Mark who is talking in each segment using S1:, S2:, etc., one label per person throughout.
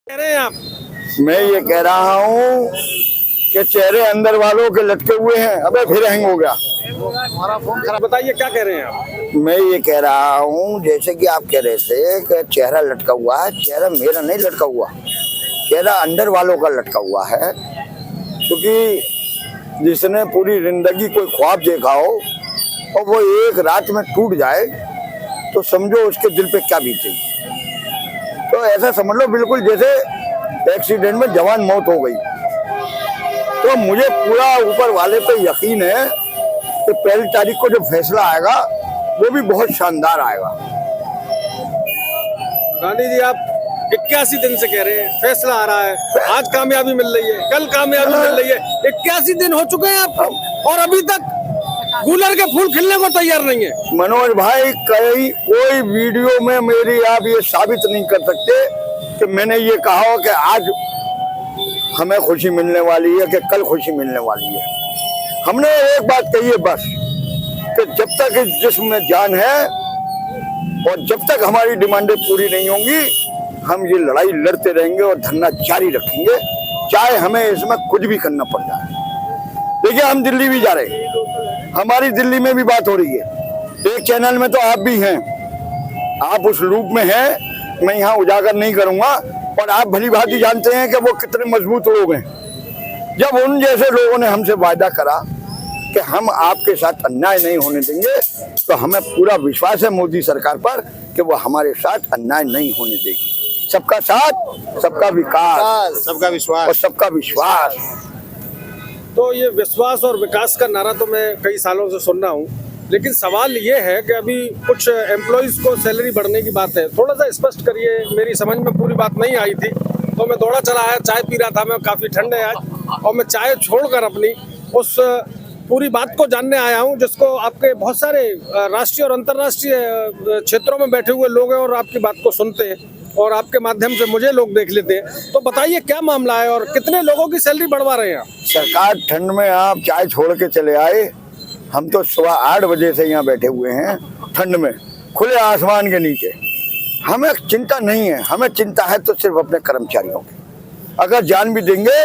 S1: कह रहे हैं आप?
S2: मैं ये कह रहा हूँ कि चेहरे अंदर वालों के लटके हुए हैं। अबे फिर हैंग हो गया।
S1: हमारा फोन खराब। बताइए क्या कह रहे हैं आप?
S2: मैं ये कह रहा हूँ जैसे कि आप कह रहे थे कि चेहरा लटका हुआ है, चेहरा मेरा नहीं लटका हुआ, चेहरा अंदर वालों का लटका हुआ है। क्योंकि जिसने पूरी जिंदगी कोई ख्वाब देखा हो और वो एक रात में टूट जाए तो समझो उसके दिल पे क्या बीते। तो ऐसा समझ लो बिल्कुल जैसे एक्सीडेंट में जवान मौत हो गई। तो मुझे पूरा ऊपर वाले पे यकीन है कि पहली तारीख को जो फैसला आएगा वो भी बहुत शानदार आएगा।
S1: गांधी जी आप 81 दिन से कह रहे हैं फैसला आ रहा है, आज कामयाबी मिल रही है, कल कामयाबी मिल रही है। 81 दिन हो चुके हैं आपको और अभी तक गुलर के फूल खिलने को तैयार नहीं है।
S2: मनोज भाई कोई वीडियो में मेरी आप ये साबित नहीं कर सकते कि मैंने ये कहा हो कि आज हमें खुशी मिलने वाली है कि कल खुशी मिलने वाली है। हमने एक बात कही है बस कि जब तक इस जिस्म में जान है और जब तक हमारी डिमांडें पूरी नहीं होंगी हम ये लड़ाई लड़ते रहेंगे और धरना जारी रखेंगे, चाहे हमें इसमें कुछ भी करना पड़ जाए। देखिए हम दिल्ली भी जा रहे हैं, हमारी दिल्ली में भी बात हो रही है। एक चैनल में तो आप भी हैं, आप उस लूप में हैं, मैं यहाँ उजागर नहीं करूंगा। और आप भली भांति जानते हैं कि वो कितने मजबूत लोग हैं। जब उन जैसे लोगों ने हमसे वायदा करा कि हम आपके साथ अन्याय नहीं होने देंगे तो हमें पूरा विश्वास है मोदी सरकार पर कि वो हमारे साथ अन्याय नहीं होने देगी। सबका साथ, सबका विकास,
S3: सबका विश्वास
S2: और सबका विश्वास।
S1: तो ये विश्वास और विकास का नारा तो मैं कई सालों से सुन रहा हूँ, लेकिन सवाल ये है कि अभी कुछ एम्प्लॉइज को सैलरी बढ़ने की बात है, थोड़ा सा स्पष्ट करिए। मेरी समझ में पूरी बात नहीं आई थी तो मैं दौड़ा चला आया, चाय पी रहा था मैं, काफ़ी ठंड है आज, और मैं चाय छोड़कर अपनी उस पूरी बात को जानने आया हूँ जिसको आपके बहुत सारे राष्ट्रीय और अंतर्राष्ट्रीय क्षेत्रों में बैठे हुए लोग हैं और आपकी बात को सुनते हैं और आपके माध्यम से मुझे लोग देख लेते हैं। तो बताइए क्या मामला है और कितने लोगों की सैलरी बढ़वा रहे हैं आप?
S2: सरकार ठंड में आप चाय छोड़ के चले आए, हम तो सुबह 8 बजे से यहाँ बैठे हुए हैं ठंड में खुले आसमान के नीचे। हमें चिंता नहीं है, हमें चिंता है तो सिर्फ अपने कर्मचारियों की। अगर जान भी देंगे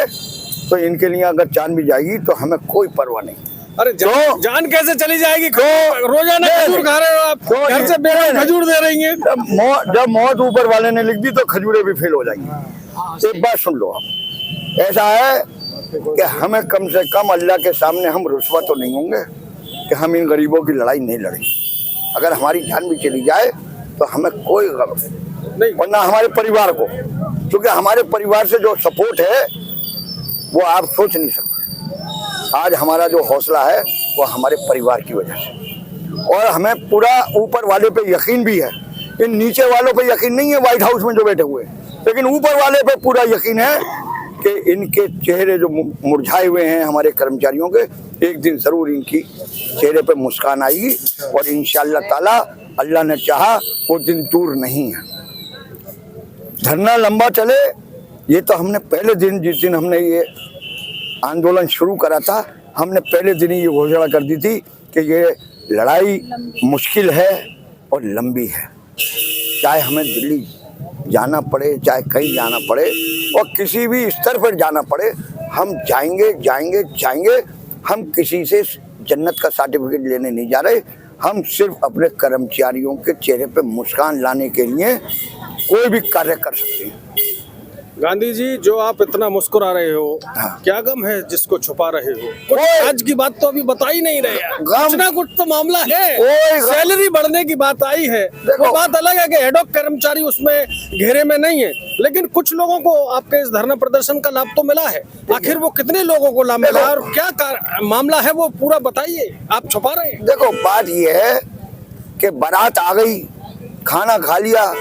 S2: तो इनके लिए अगर जान भी जाएगी तो हमें कोई परवाह नहीं।
S1: अरे जान कैसे चली जाएगी? रोजाना खजूर खा रहे हो आप, घर से बेटा खजूर दे रही हैं।
S2: जब मौत ऊपर वाले ने लिख दी तो खजूरें भी फेल हो जाएंगी। एक बात सुन लो, आप ऐसा है कि हमें कम से कम अल्लाह के सामने हम रुस्वा तो नहीं होंगे कि हम इन गरीबों की लड़ाई नहीं लड़ें। अगर हमारी जान भी चली जाए तो हमें कोई गम नहीं, वरना हमारे परिवार को, क्योंकि हमारे परिवार से जो सपोर्ट है वो आप सोच नहीं सकते। आज हमारा जो हौसला है वो हमारे परिवार की वजह से, और हमें पूरा ऊपर वाले पे यकीन भी है। इन नीचे वालों पे यकीन नहीं है व्हाइट हाउस में जो बैठे हुए, लेकिन ऊपर वाले पे पूरा यकीन है कि इनके चेहरे जो मुरझाए हुए हैं हमारे कर्मचारियों के, एक दिन जरूर इनकी चेहरे पे मुस्कान आएगी और इंशाअल्लाह ताला अल्लाह ने चाहा वो दिन दूर नहीं है। धरना लंबा चले, ये तो हमने पहले दिन, जिस दिन हमने ये आंदोलन शुरू करा था, हमने पहले दिन ही ये घोषणा कर दी थी कि ये लड़ाई मुश्किल है और लंबी है। चाहे हमें दिल्ली जाना पड़े, चाहे कहीं जाना पड़े और किसी भी स्तर पर जाना पड़े, हम जाएंगे जाएंगे जाएंगे। हम किसी से जन्नत का सर्टिफिकेट लेने नहीं जा रहे, हम सिर्फ अपने कर्मचारियों के चेहरे पे मुस्कान लाने के लिए कोई भी कार्य कर सकते हैं।
S1: गांधी जी जो आप इतना मुस्कुरा रहे हो,
S2: हाँ।
S1: क्या गम है जिसको छुपा रहे हो? कुछ आज की बात तो अभी बता ही नहीं रहे हैं। कुछ ना कुछ तो मामला है। सैलरी बढ़ने की बात आई है, वो बात अलग है कि हेड ऑफ कर्मचारी उसमें घेरे में नहीं है, लेकिन कुछ लोगों को आपके इस धरना प्रदर्शन का लाभ तो मिला है। आखिर वो कितने लोगों को लाभ मिला और क्या मामला है वो पूरा बताइए, आप छुपा रहे हैं।
S2: देखो बात ये है कि बारात आ गई, खाना खा लिया,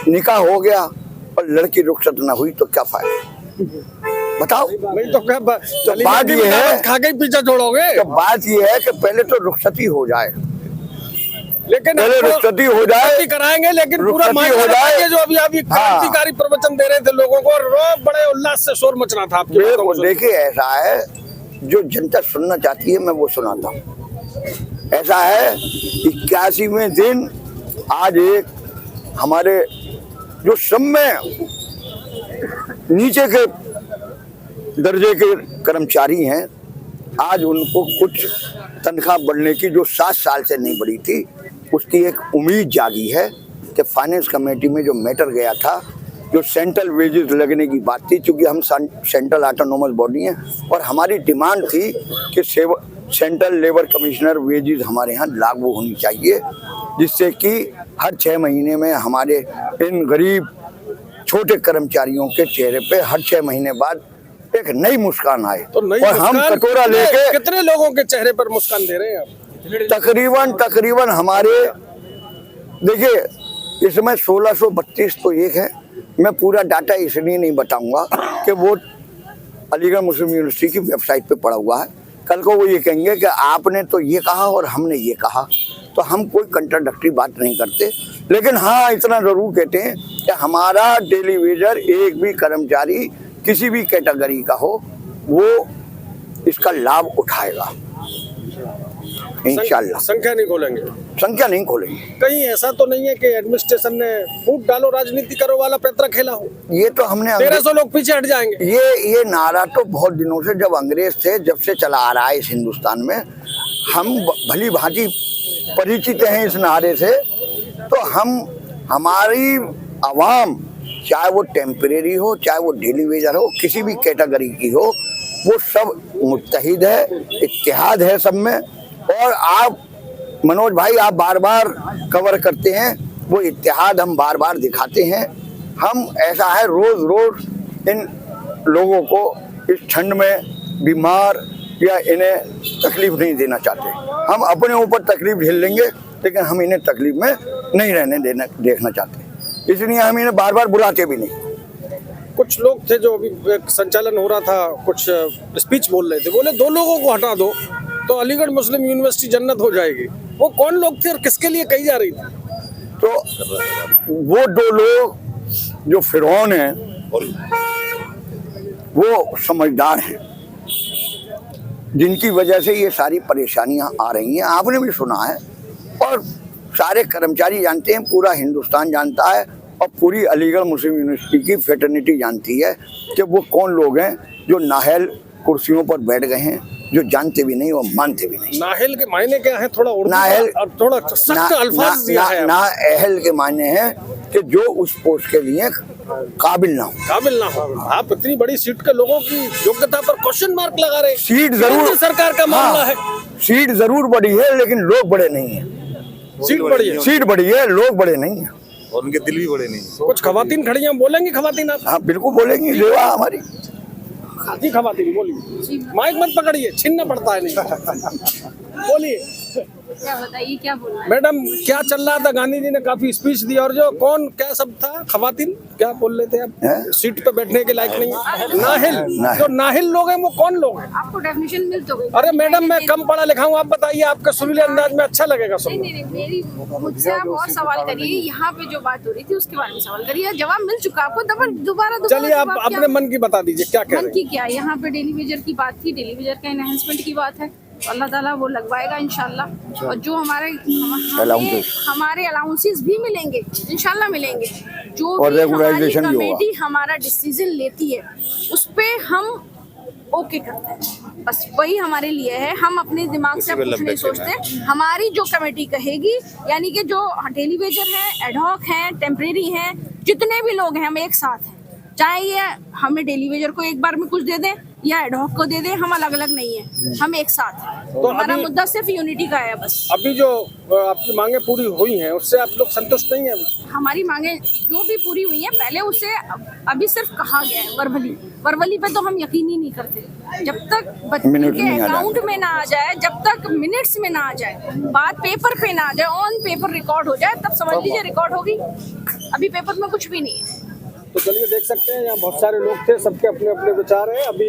S2: निकाह हो गया और लड़की रुखसत ना हुई तो क्या फायदा, बताओ।
S1: नहीं तो क्या
S2: तो बात ये है,
S1: खा के पीछा छोड़ोगे?
S2: तो बात ये है कि पहले तो रुखसती हो जाए,
S1: लेकिन
S2: पहले रुखसती हो जाए,
S1: कराएंगे, लेकिन पूरा
S2: हो जाए।
S1: जो अभी क्रांतिकारी प्रवचन दे रहे थे लोगों को और बड़े उल्लास से शोर मच रहा था आपके।
S2: देखिए ऐसा है, जो जनता सुनना चाहती है मैं वो सुनाता हूँ। ऐसा है 81वें दिन आज एक हमारे जो समय नीचे के दर्जे के कर्मचारी हैं, आज उनको कुछ तनख्वाह बढ़ने की जो 7 साल से नहीं बढ़ी थी, उसकी एक उम्मीद जागी है कि फाइनेंस कमेटी में जो मैटर गया था, जो सेंट्रल वेजेस लगने की बात थी, क्योंकि हम सेंट्रल ऑटोनोमस बॉडी हैं और हमारी डिमांड थी कि सेंट्रल लेबर कमिश्नर वेजेस हमारे यहाँ लागू होनी चाहिए, जिससे कि हर 6 महीने में हमारे इन गरीब छोटे कर्मचारियों के चेहरे पे हर 6 महीने बाद एक नई मुस्कान आए।
S1: तो नई
S2: और हम
S1: मुस्कान
S2: कटोरा लेके
S1: कितने लोगों के चेहरे पर मुस्कान दे रहे हैं आप?
S2: तकरीबन हमारे, देखिए इसमें 1632 तो एक है, मैं पूरा डाटा इसलिए नहीं बताऊंगा कि वो अलीगढ़ मुस्लिम यूनिवर्सिटी की वेबसाइट पे पड़ा हुआ है। कल को वो ये कहेंगे कि आपने तो ये कहा और हमने ये कहा, तो हम कोई कंट्राडिक्टरी बात नहीं करते। लेकिन हाँ, इतना जरूर कहते हैं कि हमारा डेली वेजर एक भी कर्मचारी किसी भी कैटेगरी का हो, वो इसका लाभ उठाएगा इंशाल्लाह।
S1: संख्या नहीं खोलेंगे?
S2: संख्या नहीं खोलेंगे।
S1: कहीं ऐसा तो नहीं है कि एडमिनिस्ट्रेशन ने फूट डालो राजनीति करो वाला पैतरा खेला हो?
S2: ये तो हमने
S1: 1300 लोग पीछे हट जाएंगे।
S2: ये नारा तो बहुत दिनों से, जब अंग्रेज थे, जब से चला आ रहा है इस हिंदुस्तान में। हम भली भांति परिचित हैं इस नारे से। तो हमारी आवाम, चाहे वो टेम्परेरी हो, चाहे वो डेली वेजर हो, किसी भी कैटेगरी की हो, वो सब मुत्तहिद है, इत्तेहाद है सब में। और आप मनोज भाई, आप बार बार कवर करते हैं, वो इत्तेहाद हम बार बार दिखाते हैं। हम ऐसा है, रोज रोज इन लोगों को इस ठंड में बीमार या इन्हें तकलीफ नहीं देना चाहते। हम अपने ऊपर तकलीफ झेल लेंगे, लेकिन हम इन्हें तकलीफ में नहीं रहने देखना चाहते, इसलिए हम इन्हें बार बार बुलाते भी नहीं।
S1: कुछ लोग थे जो अभी एक संचालन हो रहा था, कुछ स्पीच बोल रहे थे, बोले 2 लोगों को हटा दो तो अलीगढ़ मुस्लिम यूनिवर्सिटी जन्नत हो जाएगी। वो कौन लोग थे और किसके लिए कही जा रही थी?
S2: तो वो 2 लोग जो फिरौन हैं, वो समझदार हैं, जिनकी वजह से ये सारी परेशानियां आ रही हैं। आपने भी सुना है और सारे कर्मचारी जानते हैं, पूरा हिंदुस्तान जानता है और पूरी अलीगढ़ मुस्लिम यूनिवर्सिटी की फ्रेटर्निटी जानती है कि वो कौन लोग हैं जो नाहल कुर्सियों पर बैठ गए हैं, जो जानते भी नहीं और मानते भी नहीं।
S1: नाहल के मायने क्या है? थोड़ा
S2: नाहल
S1: थोड़ा सख्त अल्फाज दिया है।
S2: नाअहल के मायने हैं कि जो उस पोस्ट के लिए काबिल ना हो।
S1: आप इतनी बड़ी सीट के लोगों की योग्यता पर क्वेश्चन मार्क लगा रहे हैं।
S2: सीट जरूर
S1: सरकार का मामला है।
S2: सीट जरूर बड़ी है, लेकिन लोग बड़े नहीं है।
S1: सीट बड़ी है,
S2: लोग बड़े नहीं है
S3: और उनके दिल भी बड़े नहीं।
S1: कुछ खवातीन खड़ी हैं, बोलेंगी खवातीन आप?
S2: हाँ बिल्कुल बोलेंगी, लेवा हमारी
S1: जी। खवातीन बोलिए, माइक मत पकड़िए, छीनना पड़ता है। नहीं बोलिए,
S4: क्या बताइए, क्या बोलना है?
S1: मैडम क्या चल रहा था? गांधी जी ने काफी स्पीच दी और जो कौन क्या सब था, खवातीन क्या बोल रहे थे आप? सीट पे बैठने के लायक नहीं है। नाहिल, जो नाहिल लोग हैं वो कौन लोग हैं?
S4: आपको डेफिनेशन मिल तो गई।
S1: अरे मैडम, मैं कम पढ़ा लिखा हूँ, आप बताइए, आपके सुरीले अंदाज में अच्छा लगेगा सुनना।
S4: नहीं, मेरी मुझसे आप और सवाल करिए। यहाँ पे जो बात हो रही थी उसके बारे में सवाल करिए, जवाब मिल चुका आपको, दोबारा
S1: चलिए आप अपने मन की बता दीजिए, क्या कह रहे हैं?
S4: मन की क्या? यहाँ पे डेली वेजर की बात थी, डेली वेजर का एनहांसमेंट की बात है, अल्लाह ताला वो लगवाएगा इंशाल्लाह। और जो हमारे अलाउंसेस भी मिलेंगे इंशाल्लाह मिलेंगे। जो भी हमारी कमेटी हमारा डिसीजन लेती है उस पे हम ओके करते हैं, बस वही हमारे लिए है। हम अपने दिमाग से कुछ नहीं सोचते। हमारी जो कमेटी कहेगी, यानी कि जो डेली वेजर है, एडहॉक हैं, टेम्परेरी हैं, जितने भी लोग हैं, हम एक साथ हैं। चाहे ये हमें डेली वेजर को एक बार में कुछ दे दें या एडहॉक को दे दें, हम अलग अलग नहीं है, हम एक साथ हैं। तो हमारा मुद्दा सिर्फ यूनिटी का है बस।
S1: अभी जो आपकी मांगे पूरी हुई हैं, उससे आप लोग संतुष्ट नहीं है?
S4: हमारी मांगे जो भी पूरी हुई हैं, पहले उसे अभी सिर्फ कहा गया है वर्बली पे, तो हम यकीन ही नहीं करते। जब तक बच्चे के अकाउंट में ना आ जाए, जब तक मिनट्स में ना आ जाए, बात पेपर पे ना आ जाए, ऑन पेपर रिकॉर्ड हो जाए, तब समझ लीजिए रिकॉर्ड होगी। अभी पेपर में कुछ भी नहीं है।
S1: तो चलिए देख सकते हैं, यहाँ बहुत सारे लोग थे, सबके अपने अपने विचार हैं। अभी